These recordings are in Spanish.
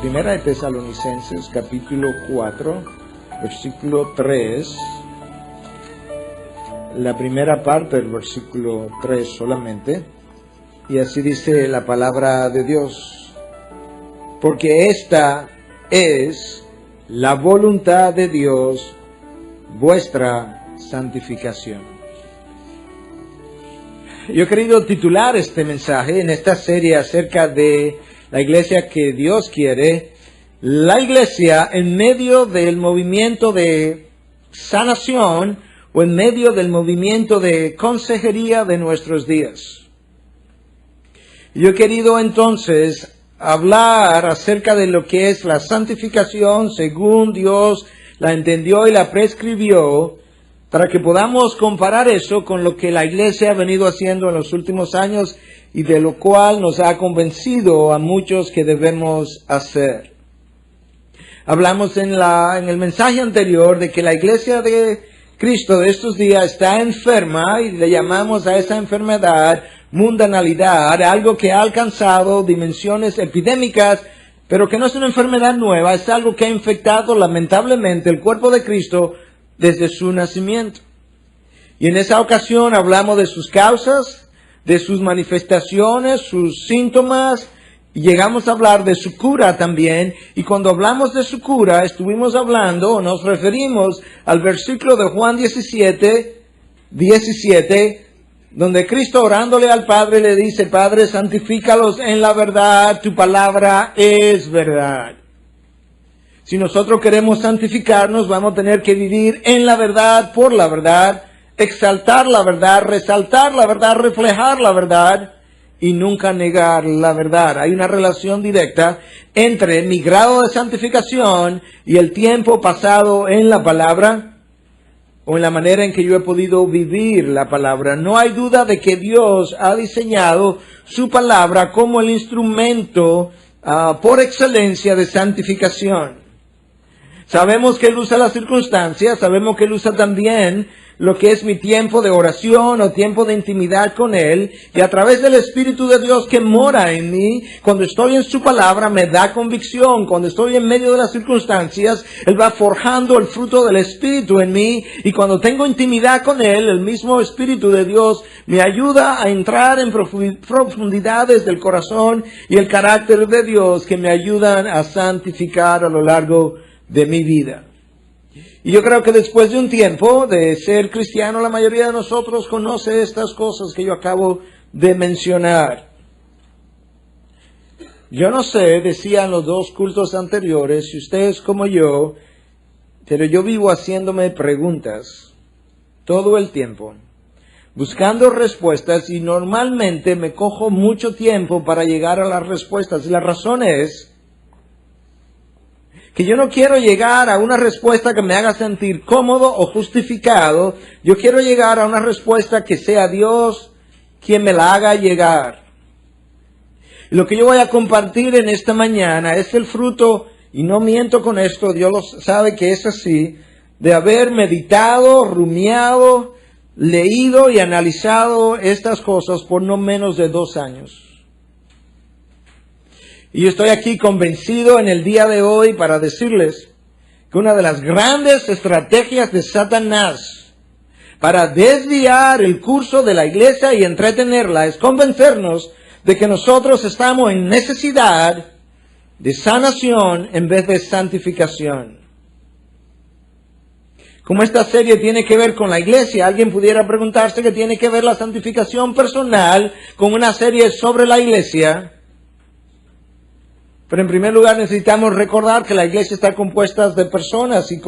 Primera de Tesalonicenses, capítulo 4, versículo 3. La primera parte del versículo 3 solamente. Y así dice la palabra de Dios. Porque esta es la voluntad de Dios, vuestra santificación. Yo he querido titular este mensaje en esta serie acerca de la iglesia que Dios quiere, la iglesia en medio del movimiento de sanación o en medio del movimiento de consejería de nuestros días. Yo he querido entonces hablar acerca de lo que es la santificación según Dios la entendió y la prescribió, para que podamos comparar eso con lo que la iglesia ha venido haciendo en los últimos años y de lo cual nos ha convencido a muchos que debemos hacer. Hablamos en el mensaje anterior de que la iglesia de Cristo de estos días está enferma y le llamamos a esa enfermedad mundanalidad, algo que ha alcanzado dimensiones epidémicas, pero que no es una enfermedad nueva, es algo que ha infectado lamentablemente el cuerpo de Cristo desde su nacimiento. Y en esa ocasión hablamos de sus causas, de sus manifestaciones, sus síntomas, y llegamos a hablar de su cura también. Y cuando hablamos de su cura, estuvimos hablando, nos referimos al versículo de Juan 17, donde Cristo orándole al Padre le dice: Padre, santifícalos en la verdad, tu palabra es verdad. Si nosotros queremos santificarnos, vamos a tener que vivir en la verdad, por la verdad, exaltar la verdad, resaltar la verdad, reflejar la verdad y nunca negar la verdad. Hay una relación directa entre mi grado de santificación y el tiempo pasado en la palabra o en la manera en que yo he podido vivir la palabra. No hay duda de que Dios ha diseñado su palabra como el instrumento por excelencia de santificación. Sabemos que Él usa las circunstancias, sabemos que Él usa también lo que es mi tiempo de oración o tiempo de intimidad con Él, y a través del Espíritu de Dios que mora en mí, cuando estoy en su palabra me da convicción, cuando estoy en medio de las circunstancias, Él va forjando el fruto del Espíritu en mí, y cuando tengo intimidad con Él, el mismo Espíritu de Dios me ayuda a entrar en profundidades del corazón y el carácter de Dios que me ayudan a santificar a lo largo de mi vida. Y yo creo que después de un tiempo de ser cristiano, la mayoría de nosotros conoce estas cosas que yo acabo de mencionar. Yo no sé, decían los dos cultos anteriores, si ustedes como yo, pero yo vivo haciéndome preguntas todo el tiempo, buscando respuestas, y normalmente me cojo mucho tiempo para llegar a las respuestas. Y la razón es que yo no quiero llegar a una respuesta que me haga sentir cómodo o justificado. Yo quiero llegar a una respuesta que sea Dios quien me la haga llegar. Y lo que yo voy a compartir en esta mañana es el fruto, y no miento con esto, Dios lo sabe que es así, de haber meditado, rumiado, leído y analizado estas cosas por no menos de 2 años. Y yo estoy aquí convencido en el día de hoy para decirles que una de las grandes estrategias de Satanás para desviar el curso de la iglesia y entretenerla es convencernos de que nosotros estamos en necesidad de sanación en vez de santificación. Como esta serie tiene que ver con la iglesia, alguien pudiera preguntarse qué tiene que ver la santificación personal con una serie sobre la iglesia. Pero en primer lugar necesitamos recordar que la iglesia está compuesta de personas, y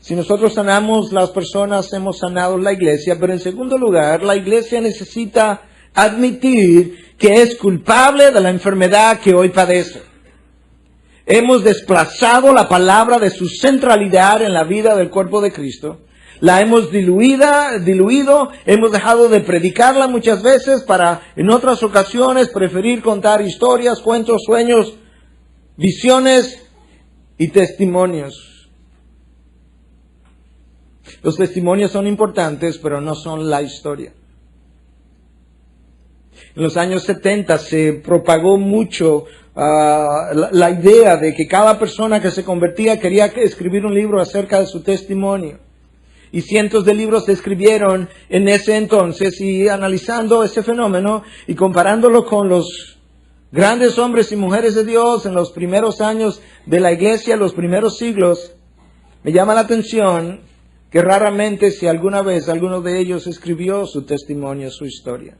si nosotros sanamos las personas, hemos sanado la iglesia. Pero en segundo lugar, la iglesia necesita admitir que es culpable de la enfermedad que hoy padece. Hemos desplazado la palabra de su centralidad en la vida del cuerpo de Cristo. La hemos diluido, hemos dejado de predicarla muchas veces para en otras ocasiones preferir contar historias, cuentos, sueños, visiones y testimonios. Los testimonios son importantes, pero no son la historia. En los años 70 se propagó mucho la idea de que cada persona que se convertía quería escribir un libro acerca de su testimonio. Y cientos de libros se escribieron en ese entonces, y analizando ese fenómeno y comparándolo con los grandes hombres y mujeres de Dios en los primeros años de la iglesia, los primeros siglos, me llama la atención que raramente, si alguna vez, alguno de ellos escribió su testimonio, su historia.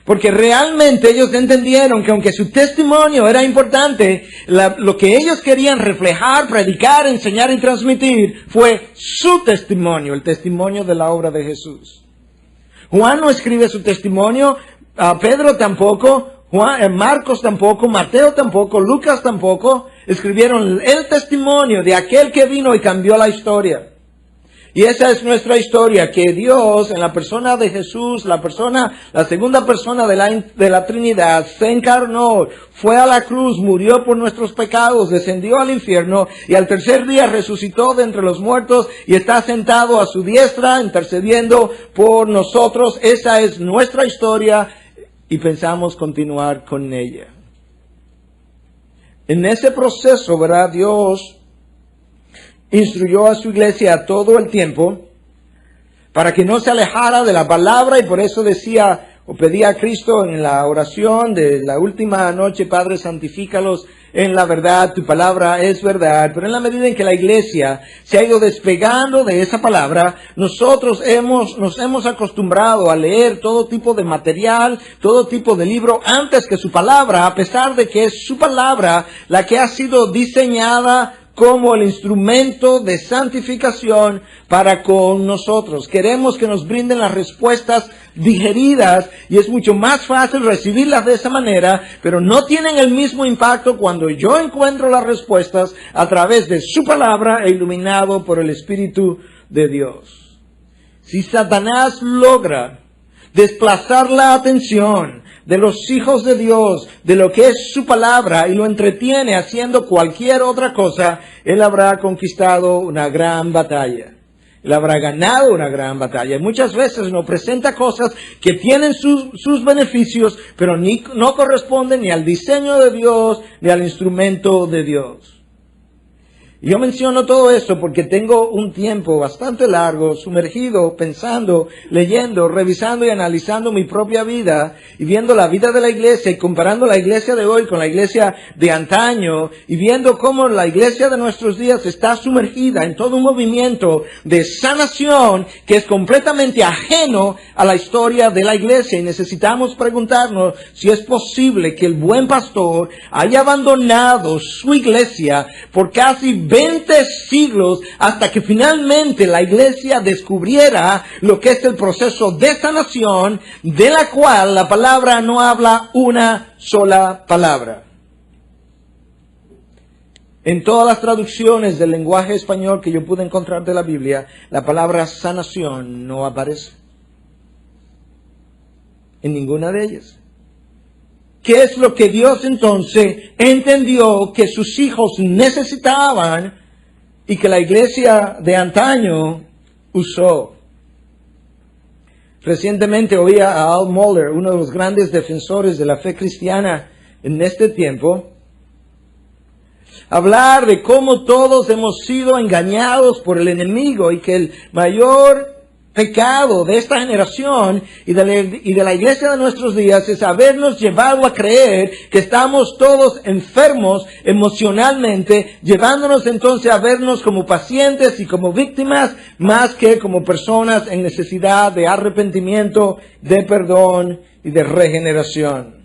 Porque realmente ellos entendieron que aunque su testimonio era importante, lo que ellos querían reflejar, predicar, enseñar y transmitir fue su testimonio, el testimonio de la obra de Jesús. Juan no escribe su testimonio, Pedro tampoco, Marcos tampoco, Mateo tampoco, Lucas tampoco, escribieron el testimonio de aquel que vino y cambió la historia. Y esa es nuestra historia, que Dios, en la persona de Jesús, la segunda persona de la Trinidad, se encarnó, fue a la cruz, murió por nuestros pecados, descendió al infierno, y al tercer día resucitó de entre los muertos, y está sentado a su diestra, intercediendo por nosotros. Esa es nuestra historia, y pensamos continuar con ella. En ese proceso, ¿verdad? Dios instruyó a su iglesia todo el tiempo para que no se alejara de la palabra, y por eso decía o pedía a Cristo en la oración de la última noche: Padre, santifícalos en la verdad, tu palabra es verdad. Pero en la medida en que la iglesia se ha ido despegando de esa palabra, nosotros nos hemos acostumbrado a leer todo tipo de material, todo tipo de libro antes que su palabra, a pesar de que es su palabra la que ha sido diseñada como el instrumento de santificación para con nosotros. Queremos que nos brinden las respuestas digeridas, y es mucho más fácil recibirlas de esa manera, pero no tienen el mismo impacto cuando yo encuentro las respuestas a través de su palabra e iluminado por el Espíritu de Dios. Si Satanás logra desplazar la atención de los hijos de Dios, de lo que es su palabra, y lo entretiene haciendo cualquier otra cosa, él habrá conquistado una gran batalla. Él habrá ganado una gran batalla. Y muchas veces nos presenta cosas que tienen sus beneficios, pero no corresponden ni al diseño de Dios, ni al instrumento de Dios. Yo menciono todo esto porque tengo un tiempo bastante largo sumergido, pensando, leyendo, revisando y analizando mi propia vida, y viendo la vida de la iglesia y comparando la iglesia de hoy con la iglesia de antaño, y viendo cómo la iglesia de nuestros días está sumergida en todo un movimiento de sanación que es completamente ajeno a la historia de la iglesia. Y necesitamos preguntarnos si es posible que el buen pastor haya abandonado su iglesia por casi 20 siglos, hasta que finalmente la iglesia descubriera lo que es el proceso de sanación, de la cual la palabra no habla una sola palabra. En todas las traducciones del lenguaje español que yo pude encontrar de la Biblia, la palabra sanación no aparece en ninguna de ellas. ¿Qué es lo que Dios entonces entendió que sus hijos necesitaban y que la iglesia de antaño usó? Recientemente oía a Al Mohler, uno de los grandes defensores de la fe cristiana en este tiempo, hablar de cómo todos hemos sido engañados por el enemigo, y que el mayor pecado de esta generación y de la iglesia de nuestros días es habernos llevado a creer que estamos todos enfermos emocionalmente, llevándonos entonces a vernos como pacientes y como víctimas, más que como personas en necesidad de arrepentimiento, de perdón y de regeneración.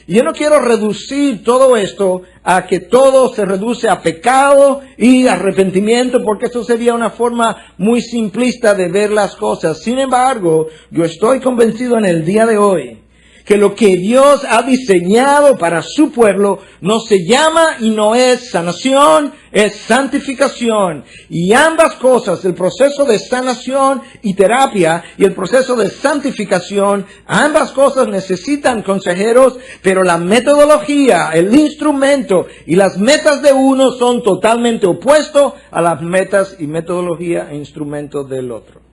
Y yo no quiero reducir todo esto a que todo se reduce a pecado y arrepentimiento, porque eso sería una forma muy simplista de ver las cosas. Sin embargo, yo estoy convencido en el día de hoy que lo que Dios ha diseñado para su pueblo no se llama y no es sanación, es santificación. Y ambas cosas, el proceso de sanación y terapia y el proceso de santificación, ambas cosas necesitan consejeros, pero la metodología, el instrumento y las metas de uno son totalmente opuestos a las metas y metodología e instrumentos del otro.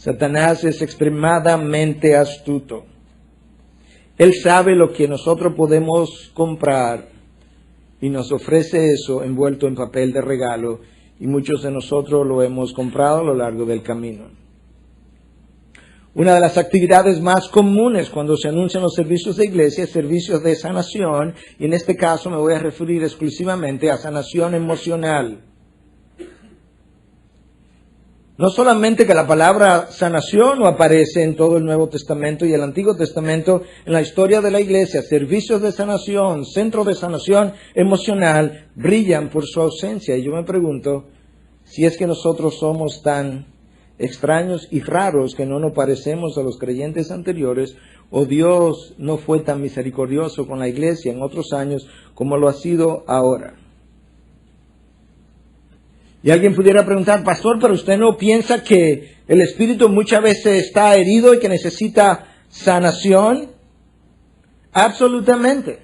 Satanás es extremadamente astuto. Él sabe lo que nosotros podemos comprar y nos ofrece eso envuelto en papel de regalo, y muchos de nosotros lo hemos comprado a lo largo del camino. Una de las actividades más comunes cuando se anuncian los servicios de iglesia es servicios de sanación, y en este caso me voy a referir exclusivamente a sanación emocional. No solamente que la palabra sanación no aparece en todo el Nuevo Testamento y el Antiguo Testamento en la historia de la iglesia, servicios de sanación, centro de sanación emocional, brillan por su ausencia. Y yo me pregunto si es que nosotros somos tan extraños y raros que no nos parecemos a los creyentes anteriores, o Dios no fue tan misericordioso con la iglesia en otros años como lo ha sido ahora. Y alguien pudiera preguntar, pastor, pero usted no piensa que el espíritu muchas veces está herido y que necesita sanación. Absolutamente.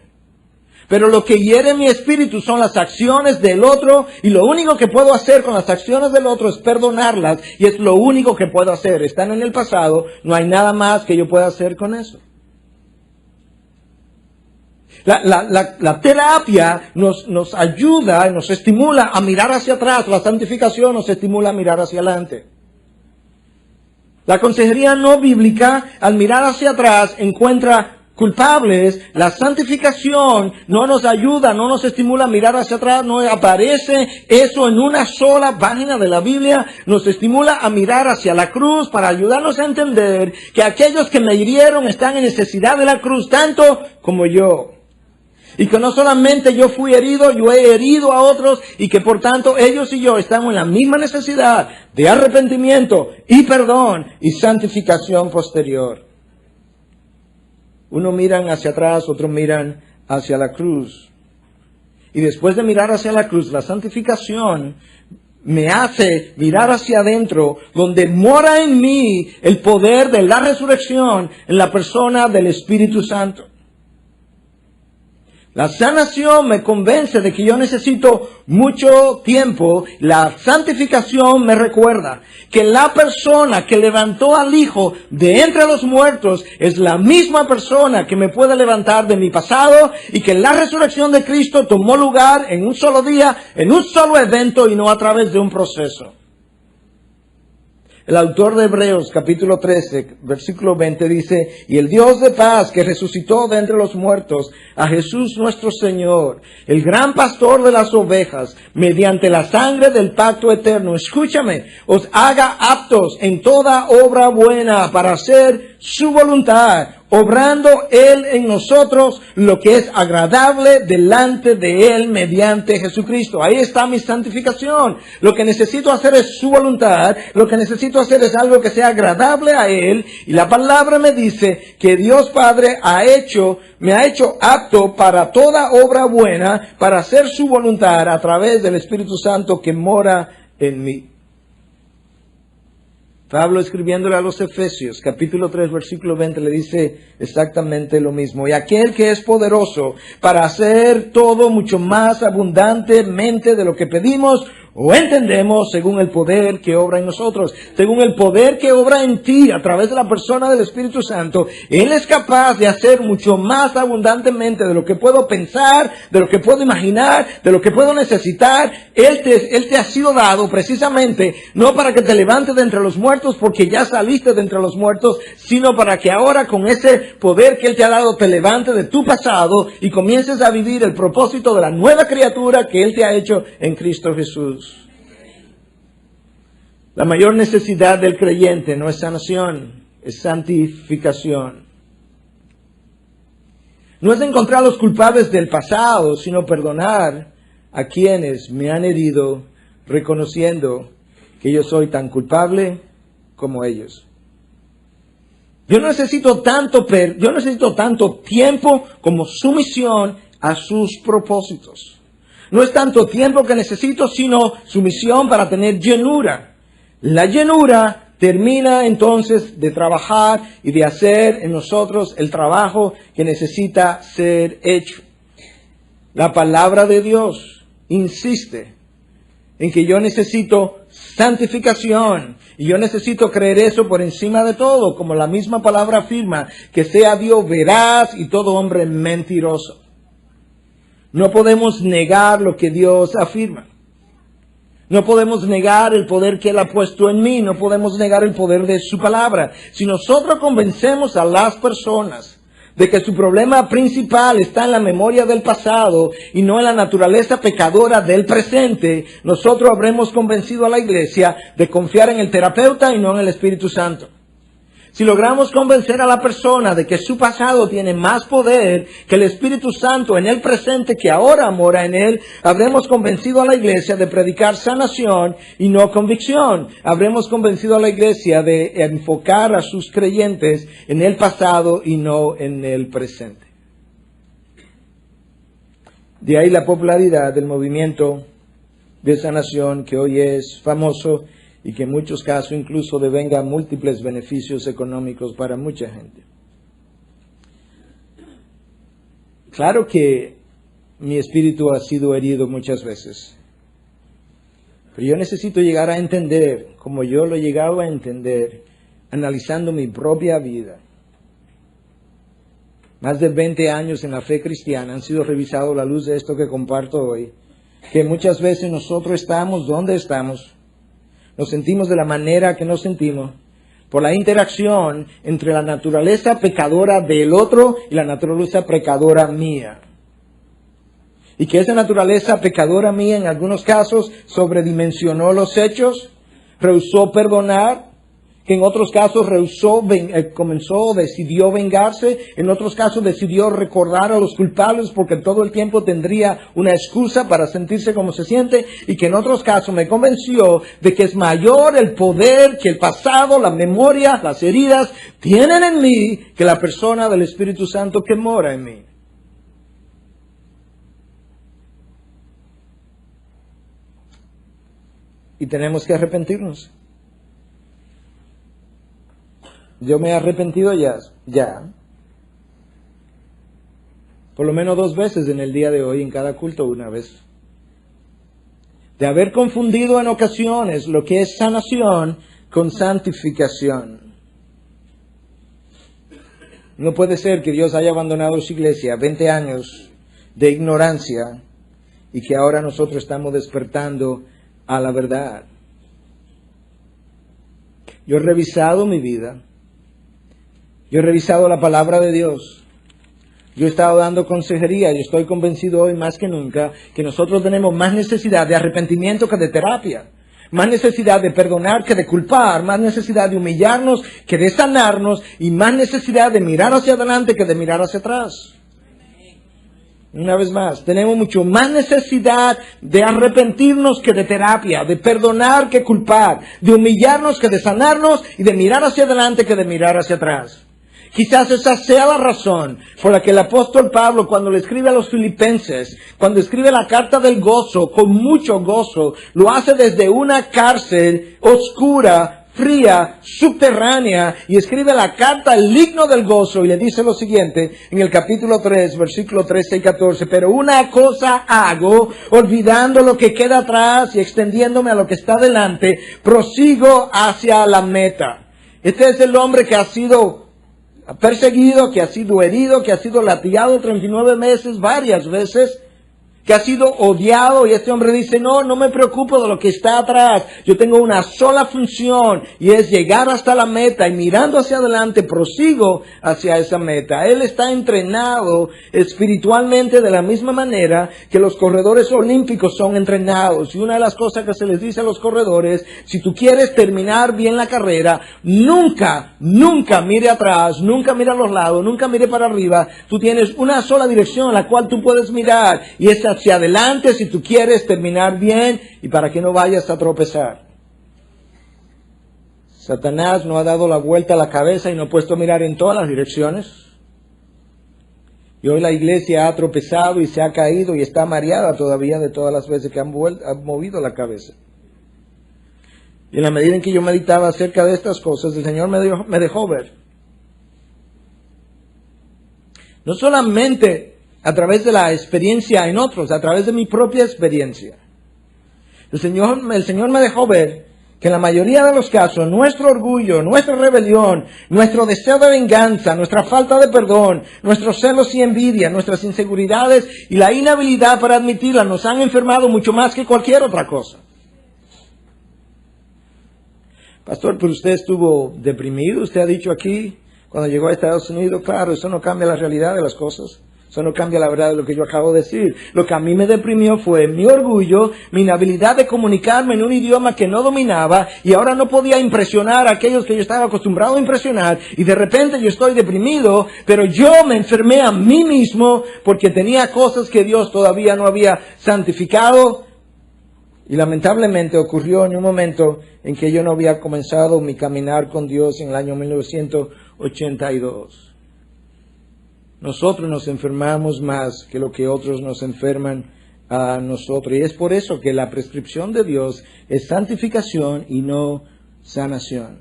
Pero lo que hiere mi espíritu son las acciones del otro, y lo único que puedo hacer con las acciones del otro es perdonarlas, y es lo único que puedo hacer. Están en el pasado, no hay nada más que yo pueda hacer con eso. La terapia nos ayuda, nos estimula a mirar hacia atrás. La santificación nos estimula a mirar hacia adelante. La consejería no bíblica, al mirar hacia atrás, encuentra culpables. La santificación no nos ayuda, no nos estimula a mirar hacia atrás. No aparece eso en una sola página de la Biblia. Nos estimula a mirar hacia la cruz para ayudarnos a entender que aquellos que me hirieron están en necesidad de la cruz tanto como yo. Y que no solamente yo fui herido, yo he herido a otros, y que por tanto ellos y yo estamos en la misma necesidad de arrepentimiento y perdón y santificación posterior. Unos miran hacia atrás, otros miran hacia la cruz. Y después de mirar hacia la cruz, la santificación me hace mirar hacia adentro, donde mora en mí el poder de la resurrección en la persona del Espíritu Santo. La sanación me convence de que yo necesito mucho tiempo. La santificación me recuerda que la persona que levantó al Hijo de entre los muertos es la misma persona que me puede levantar de mi pasado, y que la resurrección de Cristo tomó lugar en un solo día, en un solo evento, y no a través de un proceso. El autor de Hebreos capítulo 13, versículo 20 dice, y el Dios de paz que resucitó de entre los muertos a Jesús nuestro Señor, el gran pastor de las ovejas, mediante la sangre del pacto eterno, escúchame, os haga aptos en toda obra buena para hacer su voluntad, obrando Él en nosotros lo que es agradable delante de Él mediante Jesucristo. Ahí está mi santificación. Lo que necesito hacer es su voluntad. Lo que necesito hacer es algo que sea agradable a Él. Y la palabra me dice que Dios Padre me ha hecho apto para toda obra buena, para hacer su voluntad a través del Espíritu Santo que mora en mí. Pablo, escribiéndole a los Efesios, capítulo 3, versículo 20, le dice exactamente lo mismo. Y aquel que es poderoso para hacer todo mucho más abundantemente de lo que pedimos o entendemos, según el poder que obra en nosotros, según el poder que obra en ti a través de la persona del Espíritu Santo. Él es capaz de hacer mucho más abundantemente de lo que puedo pensar, de lo que puedo imaginar, de lo que puedo necesitar. Él te ha sido dado precisamente no para que te levantes de entre los muertos, porque ya saliste de entre los muertos, sino para que ahora con ese poder que Él te ha dado te levantes de tu pasado y comiences a vivir el propósito de la nueva criatura que Él te ha hecho en Cristo Jesús. La mayor necesidad del creyente no es sanación, es santificación. No es encontrar los culpables del pasado, sino perdonar a quienes me han herido, reconociendo que yo soy tan culpable como ellos. Yo necesito tanto tiempo como sumisión a sus propósitos. No es tanto tiempo que necesito, sino sumisión para tener llenura. La llenura termina entonces de trabajar y de hacer en nosotros el trabajo que necesita ser hecho. La palabra de Dios insiste en que yo necesito santificación. Y yo necesito creer eso por encima de todo, como la misma palabra afirma, que sea Dios veraz y todo hombre mentiroso. No podemos negar lo que Dios afirma. No podemos negar el poder que Él ha puesto en mí. No podemos negar el poder de su palabra. Si nosotros convencemos a las personas de que su problema principal está en la memoria del pasado y no en la naturaleza pecadora del presente, nosotros habremos convencido a la iglesia de confiar en el terapeuta y no en el Espíritu Santo. Si logramos convencer a la persona de que su pasado tiene más poder que el Espíritu Santo en el presente que ahora mora en él, habremos convencido a la iglesia de predicar sanación y no convicción. Habremos convencido a la iglesia de enfocar a sus creyentes en el pasado y no en el presente. De ahí la popularidad del movimiento de sanación que hoy es famoso y que en muchos casos incluso devenga múltiples beneficios económicos para mucha gente. Claro que mi espíritu ha sido herido muchas veces, pero yo necesito llegar a entender, como yo lo he llegado a entender, analizando mi propia vida. Más de 20 años en la fe cristiana han sido revisados a la luz de esto que comparto hoy, que muchas veces nosotros estamos donde estamos, nos sentimos de la manera que nos sentimos por la interacción entre la naturaleza pecadora del otro y la naturaleza pecadora mía. Y que esa naturaleza pecadora mía en algunos casos sobredimensionó los hechos, rehusó perdonar, que en otros casos decidió vengarse, en otros casos decidió recordar a los culpables porque todo el tiempo tendría una excusa para sentirse como se siente, y que en otros casos me convenció de que es mayor el poder que el pasado, la memoria, las heridas tienen en mí que la persona del Espíritu Santo que mora en mí. Y tenemos que arrepentirnos. Yo me he arrepentido ya. Por lo menos 2 veces en el día de hoy, en cada culto una vez. De haber confundido en ocasiones lo que es sanación con santificación. No puede ser que Dios haya abandonado su iglesia 20 años de ignorancia y que ahora nosotros estamos despertando a la verdad. Yo he revisado mi vida. Yo he revisado la palabra de Dios. Yo he estado dando consejería y estoy convencido hoy más que nunca que nosotros tenemos más necesidad de arrepentimiento que de terapia. Más necesidad de perdonar que de culpar. Más necesidad de humillarnos que de sanarnos. Y más necesidad de mirar hacia adelante que de mirar hacia atrás. Una vez más, tenemos mucho más necesidad de arrepentirnos que de terapia, de perdonar que culpar, de humillarnos que de sanarnos y de mirar hacia adelante que de mirar hacia atrás. Quizás esa sea la razón por la que el apóstol Pablo, cuando le escribe a los filipenses, cuando escribe la carta del gozo, con mucho gozo, lo hace desde una cárcel oscura, fría, subterránea, y escribe la carta, el himno del gozo, y le dice lo siguiente, en el capítulo 3, versículo 13 y 14, pero una cosa hago, olvidando lo que queda atrás y extendiéndome a lo que está delante, prosigo hacia la meta. Este es el hombre que ha sido perseguido, que ha sido herido, que ha sido latigado 39 meses, varias veces, que ha sido odiado, y este hombre dice, no me preocupo de lo que está atrás, yo tengo una sola función, y es llegar hasta la meta, y mirando hacia adelante, prosigo hacia esa meta. Él está entrenado espiritualmente de la misma manera que los corredores olímpicos son entrenados, y una de las cosas que se les dice a los corredores, si tú quieres terminar bien la carrera, nunca mire atrás, nunca mire a los lados, nunca mire para arriba, tú tienes una sola dirección a la cual tú puedes mirar, y es hacia adelante si tú quieres terminar bien y para que no vayas a tropezar. Satanás no ha dado la vuelta a la cabeza y no ha puesto a mirar en todas las direcciones. Y hoy la iglesia ha tropezado y se ha caído y está mareada todavía de todas las veces que han movido la cabeza. Y en la medida en que yo meditaba acerca de estas cosas, el Señor me dejó ver. No solamente a través de la experiencia en otros, a través de mi propia experiencia. El Señor me dejó ver que en la mayoría de los casos nuestro orgullo, nuestra rebelión, nuestro deseo de venganza, nuestra falta de perdón, nuestros celos y envidia, nuestras inseguridades y la inhabilidad para admitirlas nos han enfermado mucho más que cualquier otra cosa. Pastor, pero usted estuvo deprimido, usted ha dicho aquí, cuando llegó a Estados Unidos. Claro, eso no cambia la realidad de las cosas. Eso no cambia la verdad de lo que yo acabo de decir. Lo que a mí me deprimió fue mi orgullo, mi inhabilidad de comunicarme en un idioma que no dominaba y ahora no podía impresionar a aquellos que yo estaba acostumbrado a impresionar y de repente yo estoy deprimido, pero yo me enfermé a mí mismo porque tenía cosas que Dios todavía no había santificado. Y lamentablemente ocurrió en un momento en que yo no había comenzado mi caminar con Dios en el año 1982. Nosotros nos enfermamos más que lo que otros nos enferman a nosotros. Y es por eso que la prescripción de Dios es santificación y no sanación.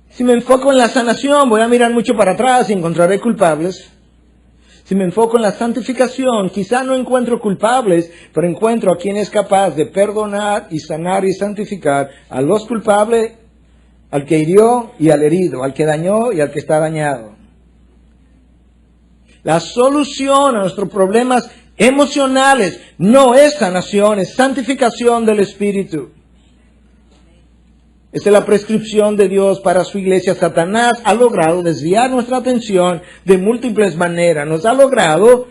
Si me enfoco en la sanación, voy a mirar mucho para atrás y encontraré culpables. Si me enfoco en la santificación, quizá no encuentro culpables, pero encuentro a quien es capaz de perdonar y sanar y santificar a los culpables, al que hirió y al herido, al que dañó y al que está dañado. La solución a nuestros problemas emocionales no es sanación, es santificación del Espíritu. Esta es la prescripción de Dios para su iglesia. Satanás ha logrado desviar nuestra atención de múltiples maneras. Nos ha logrado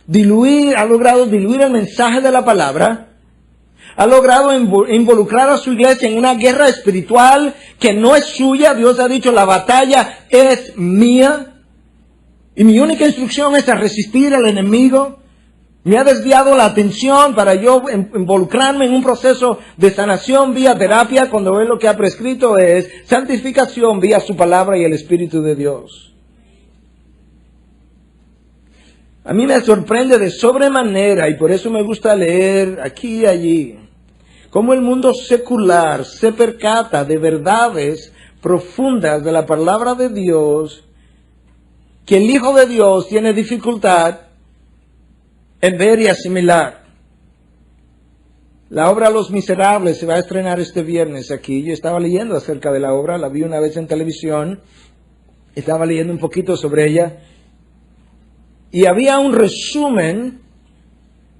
diluir el mensaje de la palabra. Ha logrado involucrar a su iglesia en una guerra espiritual que no es suya. Dios ha dicho, la batalla es mía. Y mi única instrucción es a resistir al enemigo. Me ha desviado la atención para yo involucrarme en un proceso de sanación vía terapia, cuando Él lo que ha prescrito es santificación vía su palabra y el Espíritu de Dios. A mí me sorprende de sobremanera, y por eso me gusta leer aquí y allí, cómo el mundo secular se percata de verdades profundas de la palabra de Dios, que el Hijo de Dios tiene dificultad en ver y asimilar. La obra Los Miserables se va a estrenar este viernes aquí. Yo estaba leyendo acerca de la obra, la vi una vez en televisión, estaba leyendo un poquito sobre ella, y había un resumen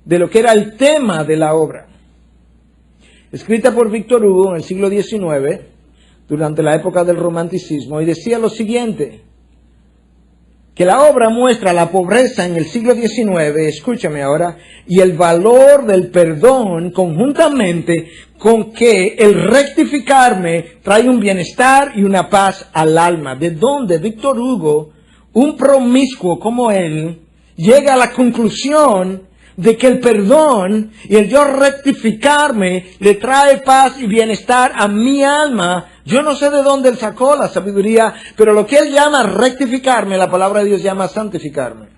de lo que era el tema de la obra. Escrita por Víctor Hugo en el siglo XIX, durante la época del romanticismo, y decía lo siguiente: que la obra muestra la pobreza en el siglo XIX, escúchame ahora, y el valor del perdón conjuntamente con que el rectificarme trae un bienestar y una paz al alma. De donde Víctor Hugo, un promiscuo como él, llega a la conclusión de que el perdón y el yo rectificarme le trae paz y bienestar a mi alma. Yo no sé de dónde él sacó la sabiduría, pero lo que él llama rectificarme, la palabra de Dios llama santificarme.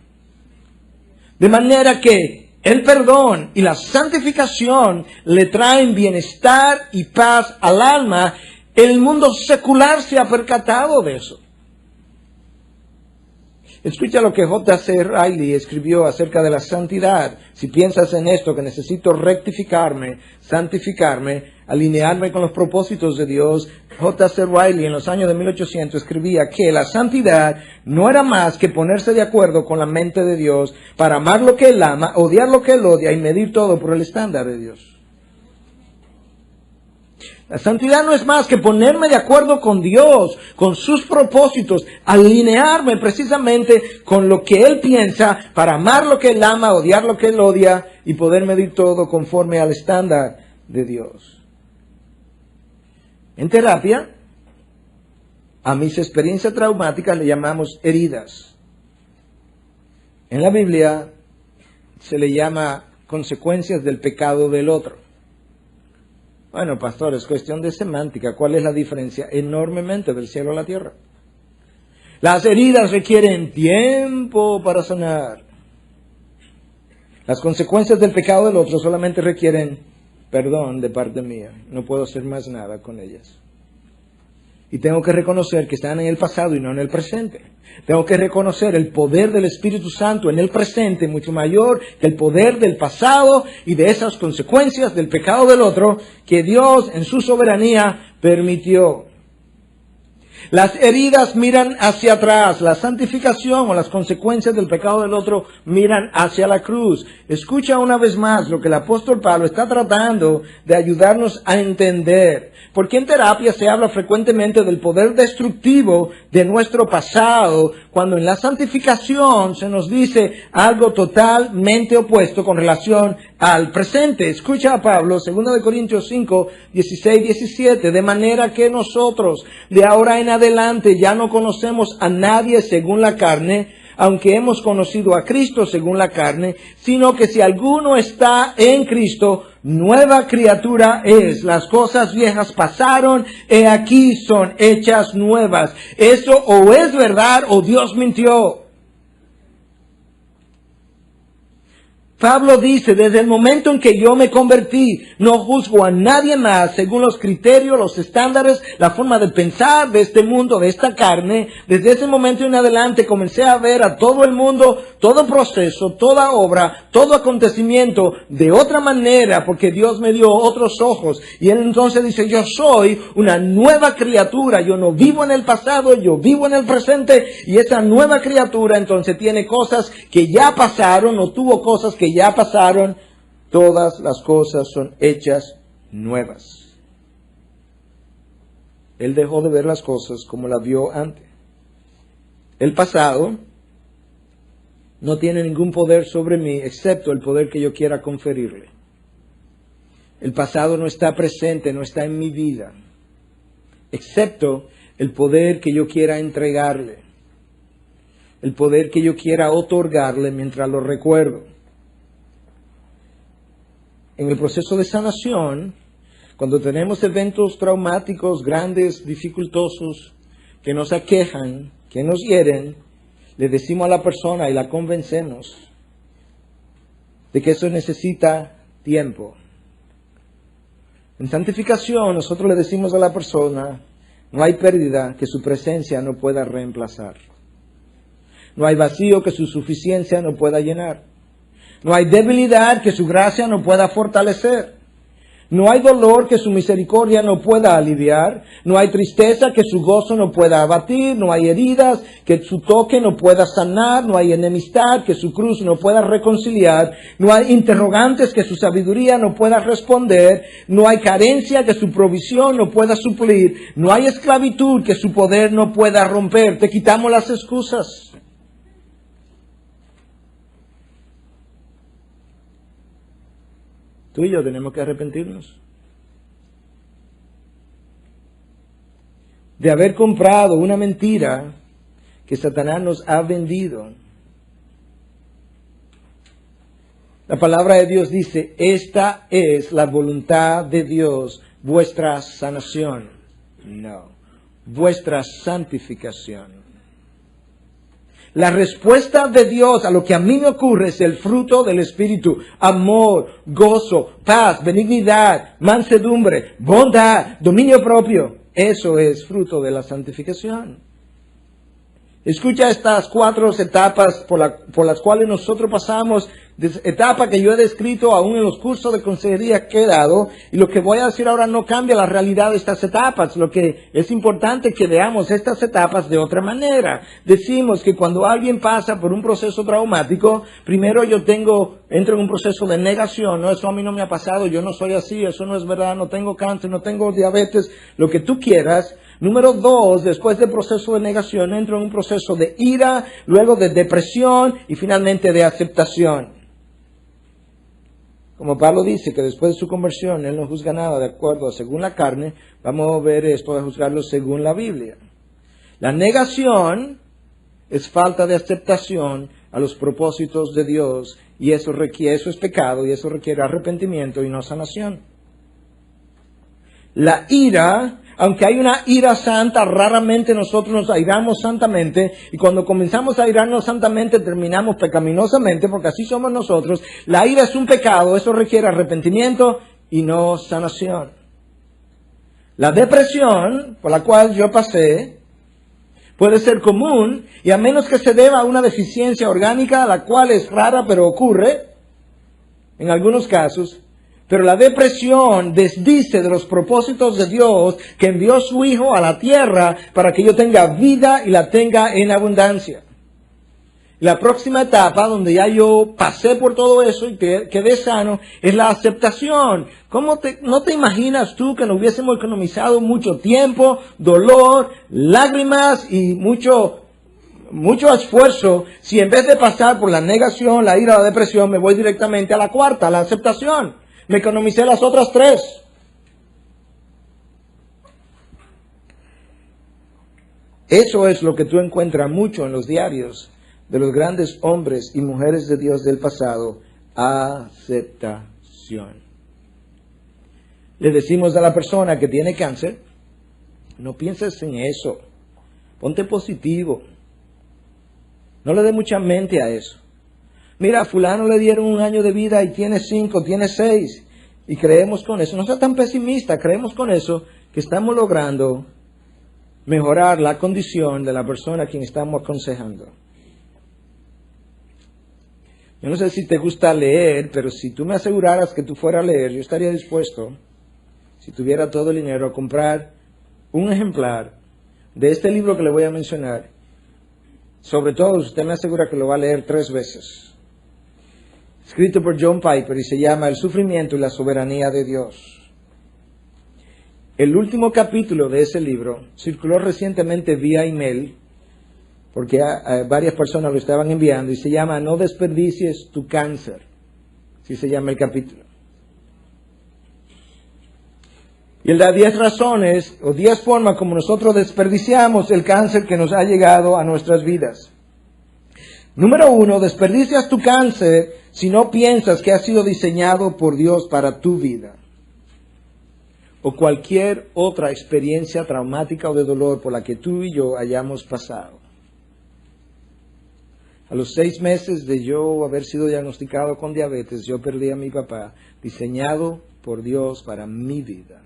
De manera que el perdón y la santificación le traen bienestar y paz al alma. El mundo secular se ha percatado de eso. Escucha lo que J.C. Riley escribió acerca de la santidad. Si piensas en esto, que necesito rectificarme, santificarme, alinearme con los propósitos de Dios, J.C. Riley en los años de 1800 escribía que la santidad no era más que ponerse de acuerdo con la mente de Dios para amar lo que Él ama, odiar lo que Él odia y medir todo por el estándar de Dios. La santidad no es más que ponerme de acuerdo con Dios, con sus propósitos, alinearme precisamente con lo que Él piensa para amar lo que Él ama, odiar lo que Él odia y poder medir todo conforme al estándar de Dios. En terapia, a mis experiencias traumáticas le llamamos heridas. En la Biblia se le llama consecuencias del pecado del otro. Bueno, pastor, es cuestión de semántica. ¿Cuál es la diferencia? Enormemente del cielo a la tierra. Las heridas requieren tiempo para sanar. Las consecuencias del pecado del otro solamente requieren perdón de parte mía. No puedo hacer más nada con ellas. Y tengo que reconocer que están en el pasado y no en el presente. Tengo que reconocer el poder del Espíritu Santo en el presente, mucho mayor que el poder del pasado y de esas consecuencias del pecado del otro que Dios en su soberanía permitió. Las heridas miran hacia atrás, la santificación o las consecuencias del pecado del otro miran hacia la cruz. Escucha una vez más lo que el apóstol Pablo está tratando de ayudarnos a entender. Porque en terapia se habla frecuentemente del poder destructivo de nuestro pasado, cuando en la santificación se nos dice algo totalmente opuesto con relación al presente. Escucha a Pablo, 2 Corintios 5, 16, 17, de manera que nosotros de ahora en adelante ya no conocemos a nadie según la carne, aunque hemos conocido a Cristo según la carne, sino que si alguno está en Cristo, nueva criatura es. Las cosas viejas pasaron, he aquí son hechas nuevas. Eso o es verdad o Dios mintió. Pablo dice, desde el momento en que yo me convertí, no juzgo a nadie más según los criterios, los estándares, la forma de pensar de este mundo, de esta carne. Desde ese momento en adelante comencé a ver a todo el mundo, todo proceso, toda obra, todo acontecimiento de otra manera, porque Dios me dio otros ojos. Y Él entonces dice, yo soy una nueva criatura, yo no vivo en el pasado, yo vivo en el presente. Y esa nueva criatura entonces tiene cosas que ya pasaron, o tuvo cosas que ya pasaron, todas las cosas son hechas nuevas. Él dejó de ver las cosas como las vio antes. El pasado no tiene ningún poder sobre mí, excepto el poder que yo quiera conferirle. El pasado no está presente, no está en mi vida, excepto el poder que yo quiera entregarle, el poder que yo quiera otorgarle mientras lo recuerdo. En el proceso de sanación, cuando tenemos eventos traumáticos, grandes, dificultosos, que nos aquejan, que nos hieren, le decimos a la persona y la convencemos de que eso necesita tiempo. En santificación, nosotros le decimos a la persona, no hay pérdida que su presencia no pueda reemplazar. No hay vacío que su suficiencia no pueda llenar. No hay debilidad que su gracia no pueda fortalecer. No hay dolor que su misericordia no pueda aliviar. No hay tristeza que su gozo no pueda abatir. No hay heridas que su toque no pueda sanar. No hay enemistad que su cruz no pueda reconciliar. No hay interrogantes que su sabiduría no pueda responder. No hay carencia que su provisión no pueda suplir. No hay esclavitud que su poder no pueda romper. Te quitamos las excusas. Tú y yo tenemos que arrepentirnos de haber comprado una mentira que Satanás nos ha vendido. La palabra de Dios dice, esta es la voluntad de Dios, vuestra sanación. No, vuestra santificación. La respuesta de Dios a lo que a mí me ocurre es el fruto del Espíritu. Amor, gozo, paz, benignidad, mansedumbre, bondad, dominio propio. Eso es fruto de la santificación. Escucha estas 4 etapas por las cuales nosotros pasamos, etapa que yo he descrito aún en los cursos de consejería que he dado, y lo que voy a decir ahora no cambia la realidad de estas etapas. Lo que es importante que veamos estas etapas de otra manera. Decimos que cuando alguien pasa por un proceso traumático, primero entro en un proceso de negación. No, eso a mí no me ha pasado, yo no soy así, eso no es verdad, no tengo cáncer, no tengo diabetes, lo que tú quieras. Número 2, después del proceso de negación, entro en un proceso de ira, luego de depresión y finalmente de aceptación. Como Pablo dice que después de su conversión, él no juzga nada de acuerdo según la carne, vamos a ver esto de juzgarlo según la Biblia. La negación es falta de aceptación a los propósitos de Dios, y eso es pecado, y eso requiere arrepentimiento y no sanación. La ira, aunque hay una ira santa, raramente nosotros nos airamos santamente, y cuando comenzamos a airarnos santamente terminamos pecaminosamente, porque así somos nosotros. La ira es un pecado, eso requiere arrepentimiento y no sanación. La depresión por la cual yo pasé puede ser común y a menos que se deba a una deficiencia orgánica, la cual es rara pero ocurre en algunos casos, pero la depresión desdice de los propósitos de Dios que envió a su Hijo a la tierra para que yo tenga vida y la tenga en abundancia. La próxima etapa, donde ya yo pasé por todo eso y quedé sano, es la aceptación. ¿No te imaginas tú que nos hubiésemos economizado mucho tiempo, dolor, lágrimas y mucho esfuerzo si en vez de pasar por la negación, la ira, la depresión, me voy directamente a la cuarta, a la aceptación? Me economicé las otras tres. Eso es lo que tú encuentras mucho en los diarios de los grandes hombres y mujeres de Dios del pasado: aceptación. Le decimos a la persona que tiene cáncer, no pienses en eso, ponte positivo, no le dé mucha mente a eso. Mira, a fulano le dieron 1 año de vida y tiene 5, tiene 6, y creemos con eso. No sea tan pesimista, creemos con eso que estamos logrando mejorar la condición de la persona a quien estamos aconsejando. Yo no sé si te gusta leer, pero si tú me aseguraras que tú fueras a leer, yo estaría dispuesto, si tuviera todo el dinero, a comprar un ejemplar de este libro que le voy a mencionar. Sobre todo, si usted me asegura que lo va a leer 3 veces. Escrito por John Piper y se llama El sufrimiento y la soberanía de Dios. El último capítulo de ese libro circuló recientemente vía email, porque varias personas lo estaban enviando, y se llama No desperdicies tu cáncer. Así se llama el capítulo. Y él da 10 razones o 10 formas como nosotros desperdiciamos el cáncer que nos ha llegado a nuestras vidas. Número 1, desperdicias tu cáncer si no piensas que ha sido diseñado por Dios para tu vida, o cualquier otra experiencia traumática o de dolor por la que tú y yo hayamos pasado. A los 6 meses de yo haber sido diagnosticado con diabetes, yo perdí a mi papá, diseñado por Dios para mi vida.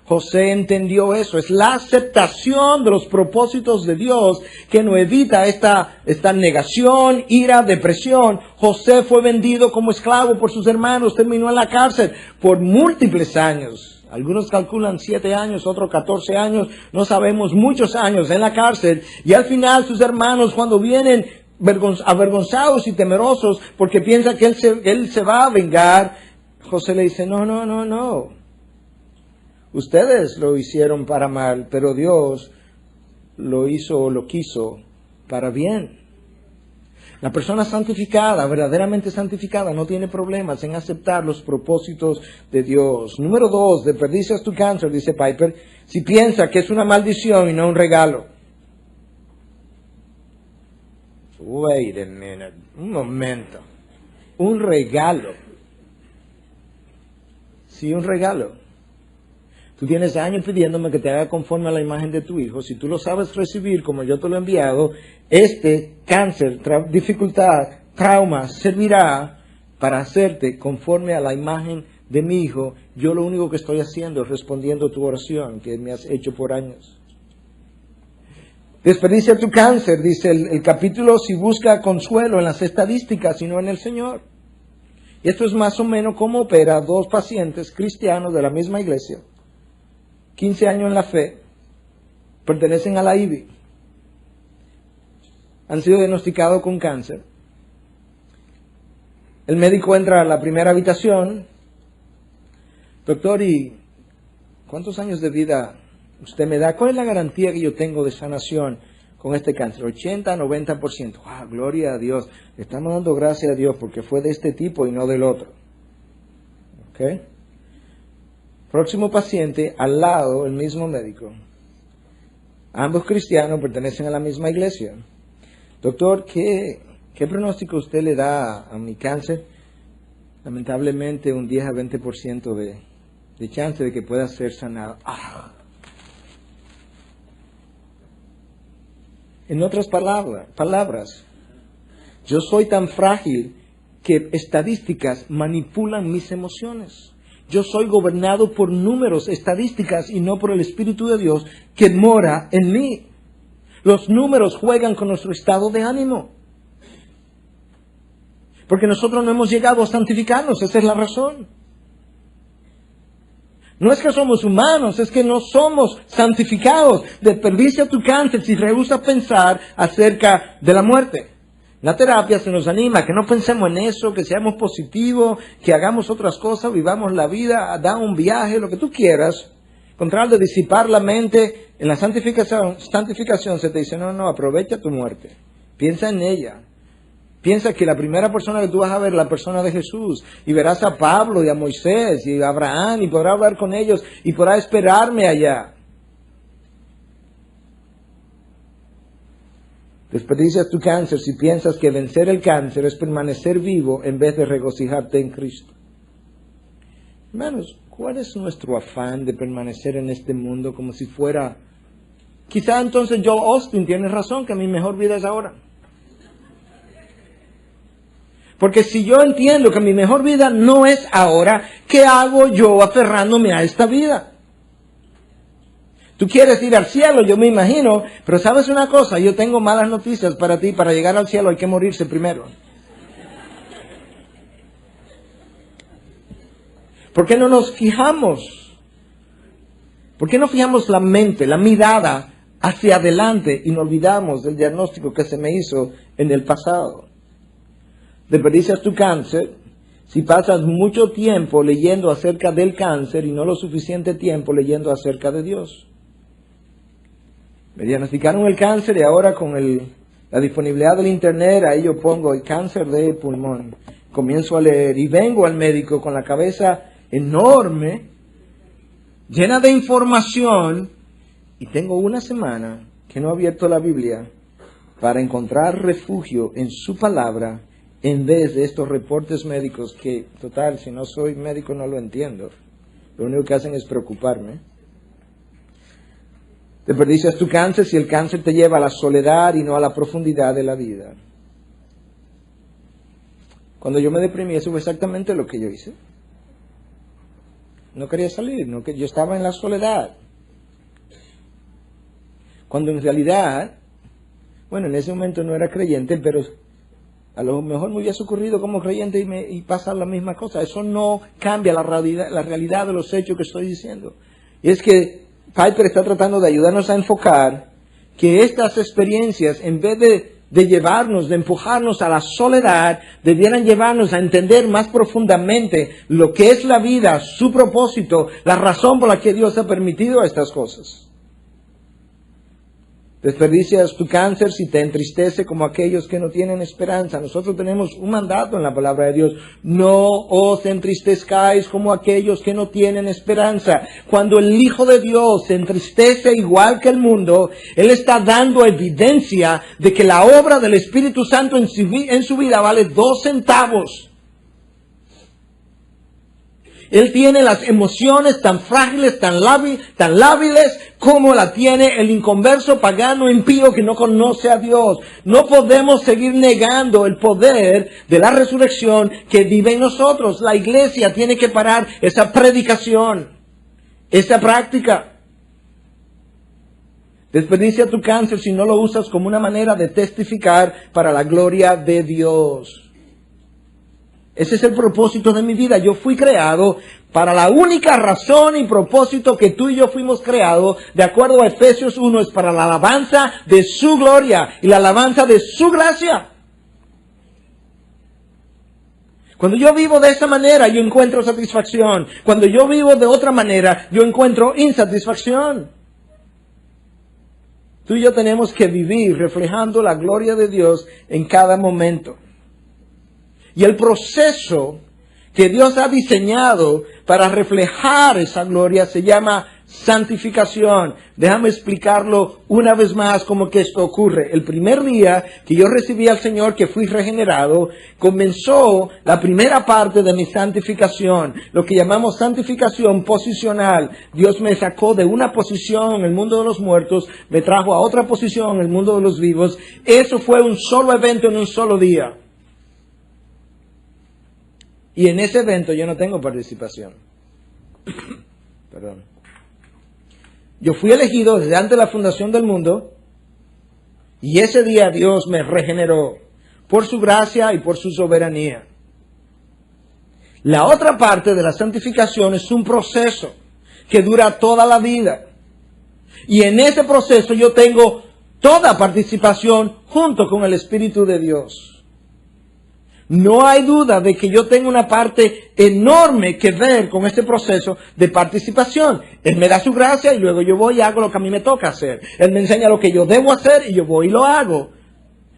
José entendió eso, es la aceptación de los propósitos de Dios que nos evita esta negación, ira, depresión. José fue vendido como esclavo por sus hermanos, terminó en la cárcel por múltiples años. Algunos calculan 7 años, otros 14 años, no sabemos, muchos años en la cárcel. Y al final sus hermanos, cuando vienen avergonzados y temerosos porque piensan que él se va a vengar, José le dice, no. Ustedes lo hicieron para mal, pero Dios lo hizo o lo quiso para bien. La persona santificada, verdaderamente santificada, no tiene problemas en aceptar los propósitos de Dios. Número 2, desperdicias tu cáncer, dice Piper, si piensa que es una maldición y no un regalo. Wait a minute, un momento. Un regalo. Sí, un regalo. Tú tienes años pidiéndome que te haga conforme a la imagen de tu hijo. Si tú lo sabes recibir como yo te lo he enviado, este cáncer, dificultad, trauma, servirá para hacerte conforme a la imagen de mi hijo. Yo lo único que estoy haciendo es respondiendo a tu oración que me has hecho por años. Desperdicia tu cáncer, dice el capítulo, si busca consuelo en las estadísticas y no en el Señor. Y esto es más o menos como opera 2 pacientes cristianos de la misma iglesia. 15 años en la fe, pertenecen a la IBI, han sido diagnosticados con cáncer. El médico entra a la primera habitación, doctor, ¿y cuántos años de vida usted me da? ¿Cuál es la garantía que yo tengo de sanación con este cáncer? 80, 90%. ¡Ah, gloria a Dios! Le estamos dando gracias a Dios porque fue de este tipo y no del otro. ¿Ok? Próximo paciente, al lado, el mismo médico. Ambos cristianos pertenecen a la misma iglesia. Doctor, ¿qué pronóstico usted le da a mi cáncer? Lamentablemente un 10 a 20% de chance de que pueda ser sanado. ¡Ah! En otras palabras, yo soy tan frágil que estadísticas manipulan mis emociones. Yo soy gobernado por números, estadísticas y no por el Espíritu de Dios que mora en mí. Los números juegan con nuestro estado de ánimo. Porque nosotros no hemos llegado a santificarnos, esa es la razón. No es que somos humanos, es que no somos santificados. Desperdicia tu cáncer si rehusas pensar acerca de la muerte. La terapia se nos anima a que no pensemos en eso, que seamos positivos, que hagamos otras cosas, vivamos la vida, da un viaje, lo que tú quieras. Con tal de disipar la mente, en la santificación se te dice, no, aprovecha tu muerte. Piensa en ella. Piensa que la primera persona que tú vas a ver es la persona de Jesús. Y verás a Pablo y a Moisés y a Abraham y podrás hablar con ellos y podrás esperarme allá. Desperdicias tu cáncer si piensas que vencer el cáncer es permanecer vivo en vez de regocijarte en Cristo. Hermanos, ¿cuál es nuestro afán de permanecer en este mundo como si fuera... Quizá entonces Joel Austin tiene razón que mi mejor vida es ahora. Porque si yo entiendo que mi mejor vida no es ahora, ¿qué hago yo aferrándome a esta vida? Tú quieres ir al cielo, yo me imagino, pero ¿sabes una cosa? Yo tengo malas noticias para ti. Para llegar al cielo hay que morirse primero. ¿Por qué no nos fijamos? ¿Por qué no fijamos la mente, la mirada hacia adelante y nos olvidamos del diagnóstico que se me hizo en el pasado? Desperdicias tu cáncer si pasas mucho tiempo leyendo acerca del cáncer y no lo suficiente tiempo leyendo acerca de Dios. Me diagnosticaron el cáncer y ahora con la disponibilidad del internet, ahí yo pongo el cáncer de pulmón. Comienzo a leer y vengo al médico con la cabeza enorme, llena de información, y tengo una semana que no he abierto la Biblia para encontrar refugio en su palabra en vez de estos reportes médicos que, total, si no soy médico no lo entiendo. Lo único que hacen es preocuparme. Desperdicias tu cáncer si el cáncer te lleva a la soledad y no a la profundidad de la vida. Cuando yo me deprimí, eso fue exactamente lo que yo hice. No quería salir, yo estaba en la soledad. Cuando en realidad, bueno, en ese momento no era creyente, pero a lo mejor me hubiese ocurrido como creyente y pasa la misma cosa. Eso no cambia la realidad de los hechos que estoy diciendo. Y es que Piper está tratando de ayudarnos a enfocar que estas experiencias, en vez de llevarnos, de empujarnos a la soledad, debieran llevarnos a entender más profundamente lo que es la vida, su propósito, la razón por la que Dios ha permitido estas cosas. Desperdicias tu cáncer si te entristece como aquellos que no tienen esperanza. Nosotros tenemos un mandato en la palabra de Dios. No os entristezcáis como aquellos que no tienen esperanza. Cuando el Hijo de Dios se entristece igual que el mundo, Él está dando evidencia de que la obra del Espíritu Santo en su vida vale 2 centavos. Él tiene las emociones tan frágiles, tan lábiles, como la tiene el inconverso pagano impío que no conoce a Dios. No podemos seguir negando el poder de la resurrección que vive en nosotros. La iglesia tiene que parar esa predicación, esa práctica. Desperdicia tu cáncer si no lo usas como una manera de testificar para la gloria de Dios. Ese es el propósito de mi vida. Yo fui creado para la única razón y propósito que tú y yo fuimos creados, de acuerdo a Efesios 1, es para la alabanza de su gloria y la alabanza de su gracia. Cuando yo vivo de esa manera, yo encuentro satisfacción. Cuando yo vivo de otra manera, yo encuentro insatisfacción. Tú y yo tenemos que vivir reflejando la gloria de Dios en cada momento. Y el proceso que Dios ha diseñado para reflejar esa gloria se llama santificación. Déjame explicarlo una vez más cómo que esto ocurre. El primer día que yo recibí al Señor, que fui regenerado, comenzó la primera parte de mi santificación, lo que llamamos santificación posicional. Dios me sacó de una posición en el mundo de los muertos, me trajo a otra posición en el mundo de los vivos. Eso fue un solo evento en un solo día. Y en ese evento yo no tengo participación. Perdón. Yo fui elegido desde antes de la fundación del mundo y ese día Dios me regeneró por su gracia y por su soberanía. La otra parte de la santificación es un proceso que dura toda la vida. Y en ese proceso yo tengo toda participación junto con el Espíritu de Dios. No hay duda de que yo tengo una parte enorme que ver con este proceso de participación. Él me da su gracia y luego yo voy y hago lo que a mí me toca hacer. Él me enseña lo que yo debo hacer y yo voy y lo hago.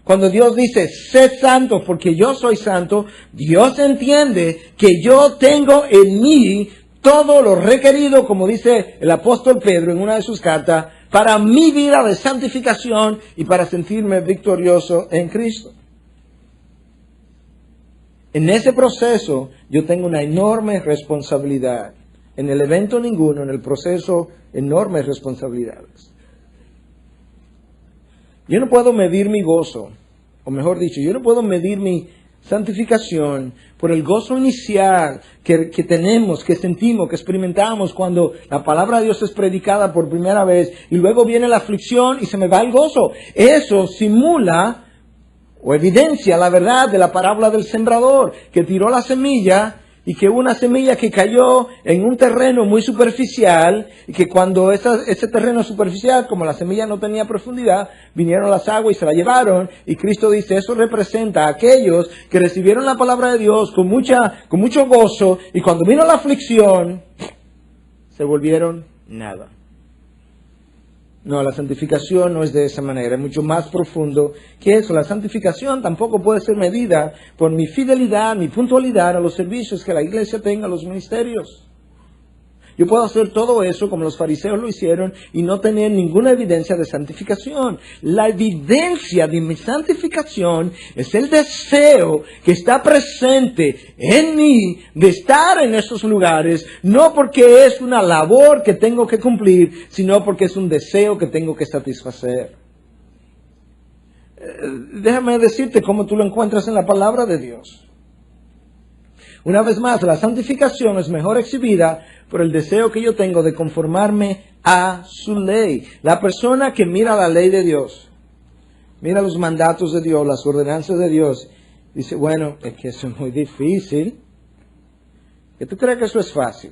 Cuando Dios dice, sed santos porque yo soy santo, Dios entiende que yo tengo en mí todo lo requerido, como dice el apóstol Pedro en una de sus cartas, para mi vida de santificación y para sentirme victorioso en Cristo. En ese proceso yo tengo una enorme responsabilidad. En el evento ninguno, en el proceso, enormes responsabilidades. Yo no puedo medir mi gozo, o mejor dicho, yo no puedo medir mi santificación por el gozo inicial que tenemos, que sentimos, que experimentamos cuando la palabra de Dios es predicada por primera vez y luego viene la aflicción y se me va el gozo. Eso simula o evidencia la verdad de la parábola del sembrador, que tiró la semilla y que una semilla que cayó en un terreno muy superficial y que cuando ese terreno superficial, como la semilla no tenía profundidad, vinieron las aguas y se la llevaron. Y Cristo dice, eso representa a aquellos que recibieron la palabra de Dios con mucho gozo y cuando vino la aflicción, se volvieron nada. No, la santificación no es de esa manera, es mucho más profundo que eso. La santificación tampoco puede ser medida por mi fidelidad, mi puntualidad a los servicios que la iglesia tenga, a los ministerios. Yo puedo hacer todo eso como los fariseos lo hicieron y no tener ninguna evidencia de santificación. La evidencia de mi santificación es el deseo que está presente en mí de estar en estos lugares, no porque es una labor que tengo que cumplir, sino porque es un deseo que tengo que satisfacer. Déjame decirte cómo tú lo encuentras en la palabra de Dios. Una vez más, la santificación es mejor exhibida por el deseo que yo tengo de conformarme a su ley. La persona que mira la ley de Dios, mira los mandatos de Dios, las ordenanzas de Dios, dice, bueno, es que eso es muy difícil. ¿Que tú crees que eso es fácil?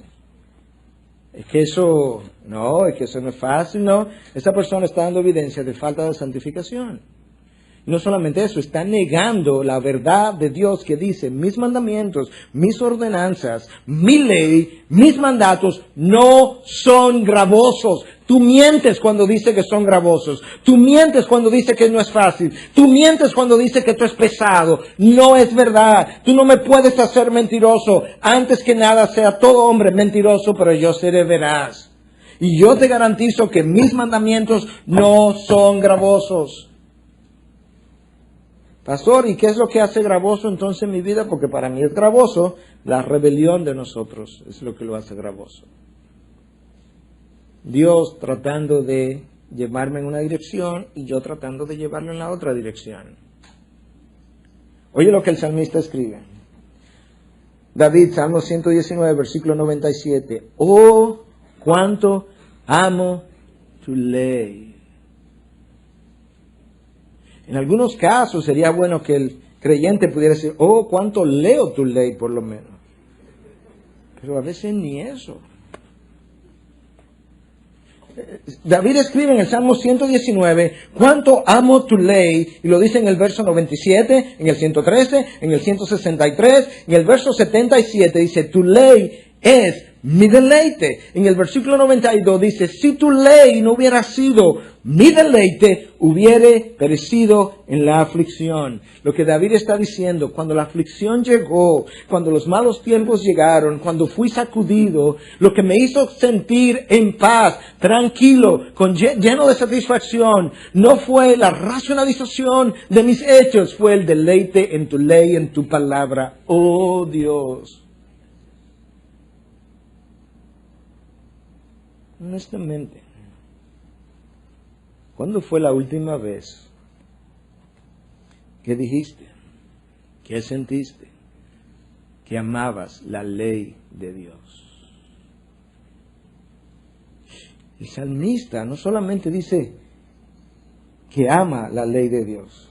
Es que eso no es fácil, no. Esa persona está dando evidencia de falta de santificación. No solamente eso, está negando la verdad de Dios que dice, mis mandamientos, mis ordenanzas, mi ley, mis mandatos no son gravosos. Tú mientes cuando dice que son gravosos. Tú mientes cuando dice que no es fácil. Tú mientes cuando dice que esto es pesado. No es verdad. Tú no me puedes hacer mentiroso. Antes que nada, sea todo hombre mentiroso, pero yo seré veraz. Y yo te garantizo que mis mandamientos no son gravosos. Pastor, ¿y qué es lo que hace gravoso entonces en mi vida? Porque para mí es gravoso la rebelión de nosotros, es lo que lo hace gravoso. Dios tratando de llevarme en una dirección y yo tratando de llevarlo en la otra dirección. Oye lo que el salmista escribe. David, Salmo 119, versículo 97. Oh, cuánto amo tu ley. En algunos casos sería bueno que el creyente pudiera decir, oh, cuánto leo tu ley por lo menos. Pero a veces ni eso. David escribe en el Salmo 119, cuánto amo tu ley, y lo dice en el verso 97, en el 113, en el 163, en el verso 77 dice, tu ley es mi deleite. En el versículo 92 dice, si tu ley no hubiera sido mi deleite, hubiere perecido en la aflicción. Lo que David está diciendo, cuando la aflicción llegó, cuando los malos tiempos llegaron, cuando fui sacudido, lo que me hizo sentir en paz, tranquilo, lleno de satisfacción, no fue la racionalización de mis hechos, fue el deleite en tu ley, en tu palabra. Oh Dios. Honestamente, ¿cuándo fue la última vez que dijiste, que sentiste, que amabas la ley de Dios? El salmista no solamente dice que ama la ley de Dios.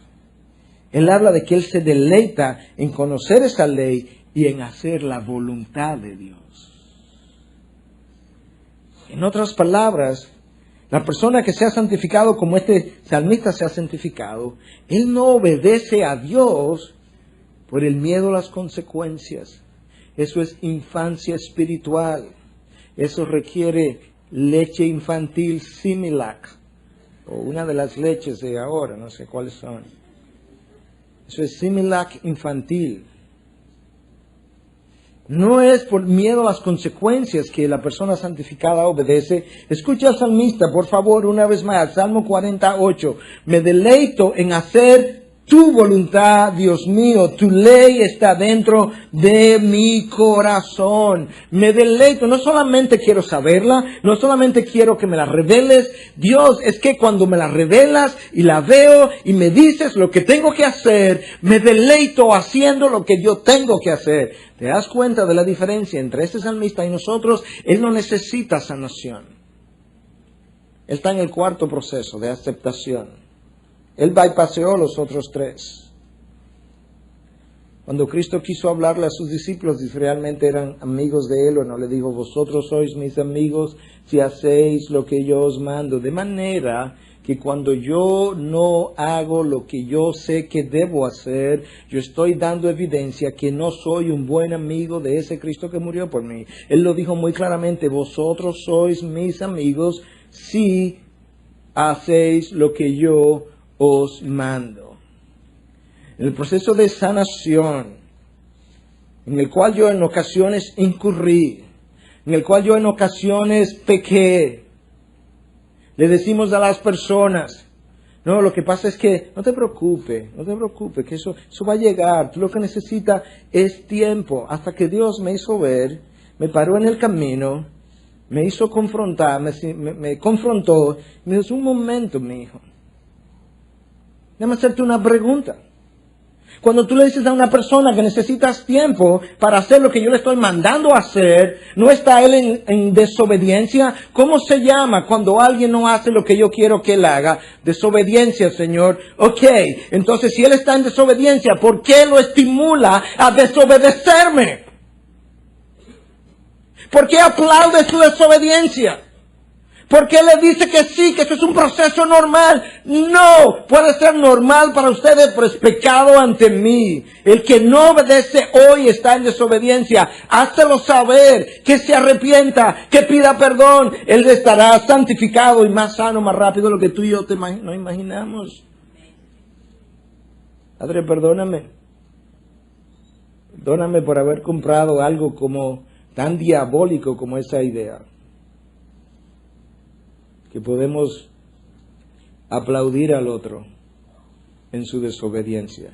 Él habla de que él se deleita en conocer esa ley y en hacer la voluntad de Dios. En otras palabras, la persona que se ha santificado como este salmista se ha santificado, él no obedece a Dios por el miedo a las consecuencias. Eso es infancia espiritual. Eso requiere leche infantil Similac, o una de las leches de ahora, no sé cuáles son. Eso es Similac infantil. No es por miedo a las consecuencias que la persona santificada obedece. Escucha al salmista, por favor, una vez más, Salmo 48. Me deleito en hacer tu voluntad, Dios mío, tu ley está dentro de mi corazón. Me deleito, no solamente quiero saberla, no solamente quiero que me la reveles, Dios, es que cuando me la revelas y la veo y me dices lo que tengo que hacer, me deleito haciendo lo que yo tengo que hacer. ¿Te das cuenta de la diferencia entre este salmista y nosotros? Él no necesita sanación. Él está en el cuarto proceso de aceptación. Él bypaseó los otros tres. Cuando Cristo quiso hablarle a sus discípulos, si realmente eran amigos de Él o no, le dijo, vosotros sois mis amigos si hacéis lo que yo os mando. De manera que cuando yo no hago lo que yo sé que debo hacer, yo estoy dando evidencia que no soy un buen amigo de ese Cristo que murió por mí. Él lo dijo muy claramente, vosotros sois mis amigos si hacéis lo que yo os mando. En el proceso de sanación, en el cual yo en ocasiones incurrí, en el cual yo en ocasiones pequé, le decimos a las personas, no, lo que pasa es que no te preocupes, que eso va a llegar, tú lo que necesitas es tiempo, hasta que Dios me hizo ver, me paró en el camino, me hizo confrontar, me confrontó, me dijo, un momento, mi hijo. Déjame hacerte una pregunta. Cuando tú le dices a una persona que necesitas tiempo para hacer lo que yo le estoy mandando a hacer, ¿no está él en desobediencia? ¿Cómo se llama cuando alguien no hace lo que yo quiero que él haga? Desobediencia, Señor. Ok, entonces si él está en desobediencia, ¿por qué lo estimula a desobedecerme? ¿Por qué aplaude su desobediencia? ¿Por qué le dice que sí, que eso es un proceso normal? No, puede ser normal para ustedes, pero es pecado ante mí. El que no obedece hoy está en desobediencia. Házelo saber, que se arrepienta, que pida perdón. Él estará santificado y más sano, más rápido de lo que tú y yo no imaginamos. Padre, perdóname. Perdóname por haber comprado algo como tan diabólico como esa idea. Que podemos aplaudir al otro en su desobediencia.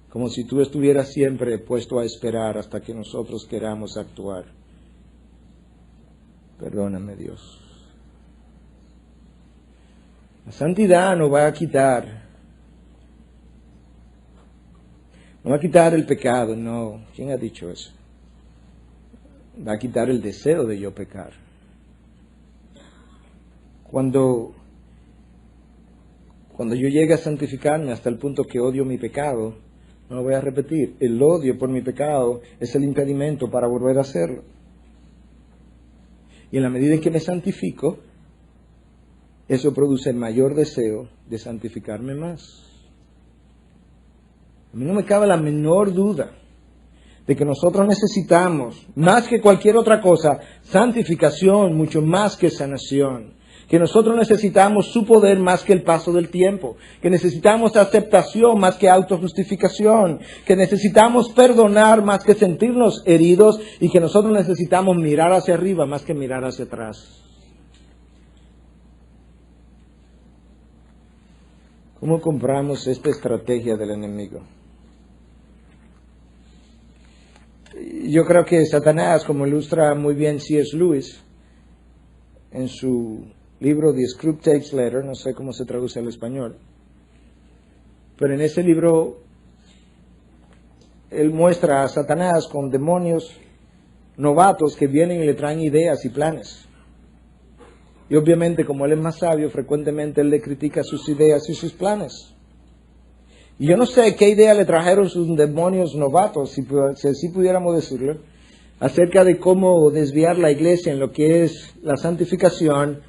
Como si tú estuvieras siempre puesto a esperar hasta que nosotros queramos actuar. Perdóname, Dios. La santidad no va a quitar el pecado, no. ¿Quién ha dicho eso? Va a quitar el deseo de yo pecar. Cuando yo llegue a santificarme hasta el punto que odio mi pecado, no lo voy a repetir, el odio por mi pecado es el impedimento para volver a hacerlo. Y en la medida en que me santifico, eso produce el mayor deseo de santificarme más. A mí no me cabe la menor duda de que nosotros necesitamos, más que cualquier otra cosa, santificación, mucho más que sanación. Que nosotros necesitamos su poder más que el paso del tiempo, que necesitamos aceptación más que autojustificación, que necesitamos perdonar más que sentirnos heridos y que nosotros necesitamos mirar hacia arriba más que mirar hacia atrás. ¿Cómo compramos esta estrategia del enemigo? Yo creo que Satanás, como ilustra muy bien C.S. Lewis en su libro The Scrooge Takes Letter, no sé cómo se traduce al español, pero en ese libro él muestra a Satanás con demonios novatos que vienen y le traen ideas y planes. Y obviamente, como él es más sabio, frecuentemente él le critica sus ideas y sus planes. Y yo no sé qué idea le trajeron sus demonios novatos, si así pudiéramos decirlo, acerca de cómo desviar la iglesia en lo que es la santificación,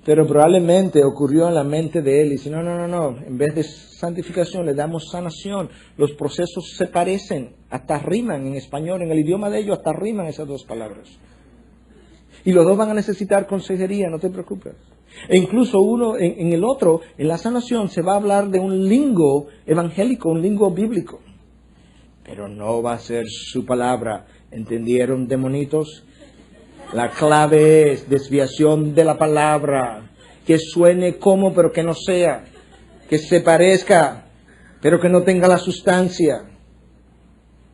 pero probablemente ocurrió en la mente de él. Y dice, no, en vez de santificación le damos sanación. Los procesos se parecen, hasta riman en español, en el idioma de ellos hasta riman esas dos palabras. Y los dos van a necesitar consejería, no te preocupes. E incluso uno en el otro, en la sanación, se va a hablar de un lingo evangélico, un lingo bíblico. Pero no va a ser su palabra. ¿Entendieron, demonitos? La clave es desviación de la palabra. Que suene como, pero que no sea. Que se parezca, pero que no tenga la sustancia.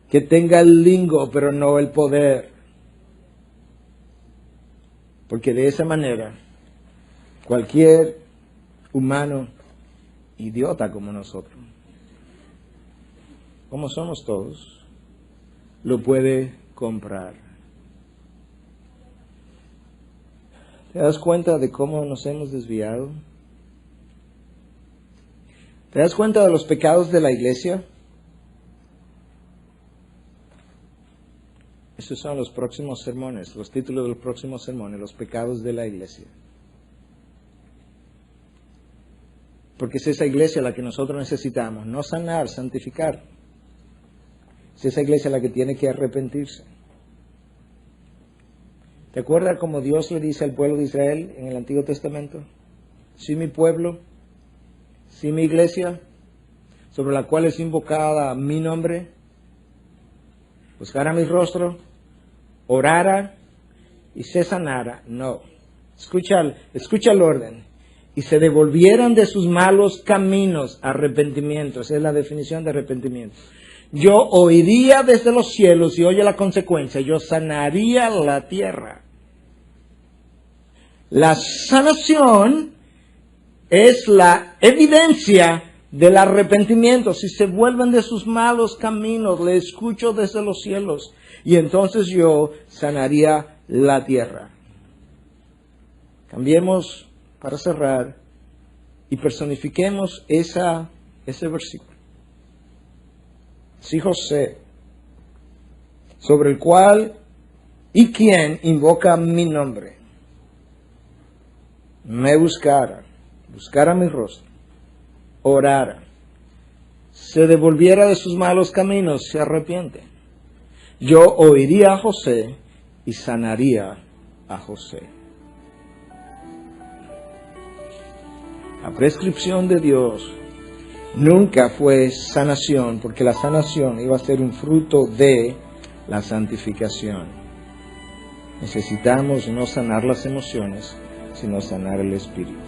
Que tenga el lingo, pero no el poder. Porque de esa manera, cualquier humano idiota como nosotros, como somos todos, lo puede comprar. ¿Te das cuenta de cómo nos hemos desviado? ¿Te das cuenta de los pecados de la iglesia? Esos son los próximos sermones, los títulos de los próximos sermones, los pecados de la iglesia. Porque es esa iglesia la que nosotros necesitamos, no sanar, santificar. Es esa iglesia la que tiene que arrepentirse. ¿Te acuerdas cómo Dios le dice al pueblo de Israel en el Antiguo Testamento? Sí, mi pueblo, sí, mi iglesia, sobre la cual es invocada mi nombre, buscara mi rostro, orara y se sanara. No. Escucha el orden. Y se devolvieran de sus malos caminos, arrepentimiento. Esa es la definición de arrepentimiento. Yo oiría desde los cielos, y oye la consecuencia, yo sanaría la tierra. La sanación es la evidencia del arrepentimiento. Si se vuelven de sus malos caminos, le escucho desde los cielos, y entonces yo sanaría la tierra. Cambiemos, para cerrar, y personifiquemos ese versículo. Si José, sobre el cual y quien invoca mi nombre, me buscara mi rostro, orara, se devolviera de sus malos caminos, se arrepiente, yo oiría a José y sanaría a José. La prescripción de Dios nunca fue sanación, porque la sanación iba a ser un fruto de la santificación. Necesitamos no sanar las emociones, sino sanar el espíritu.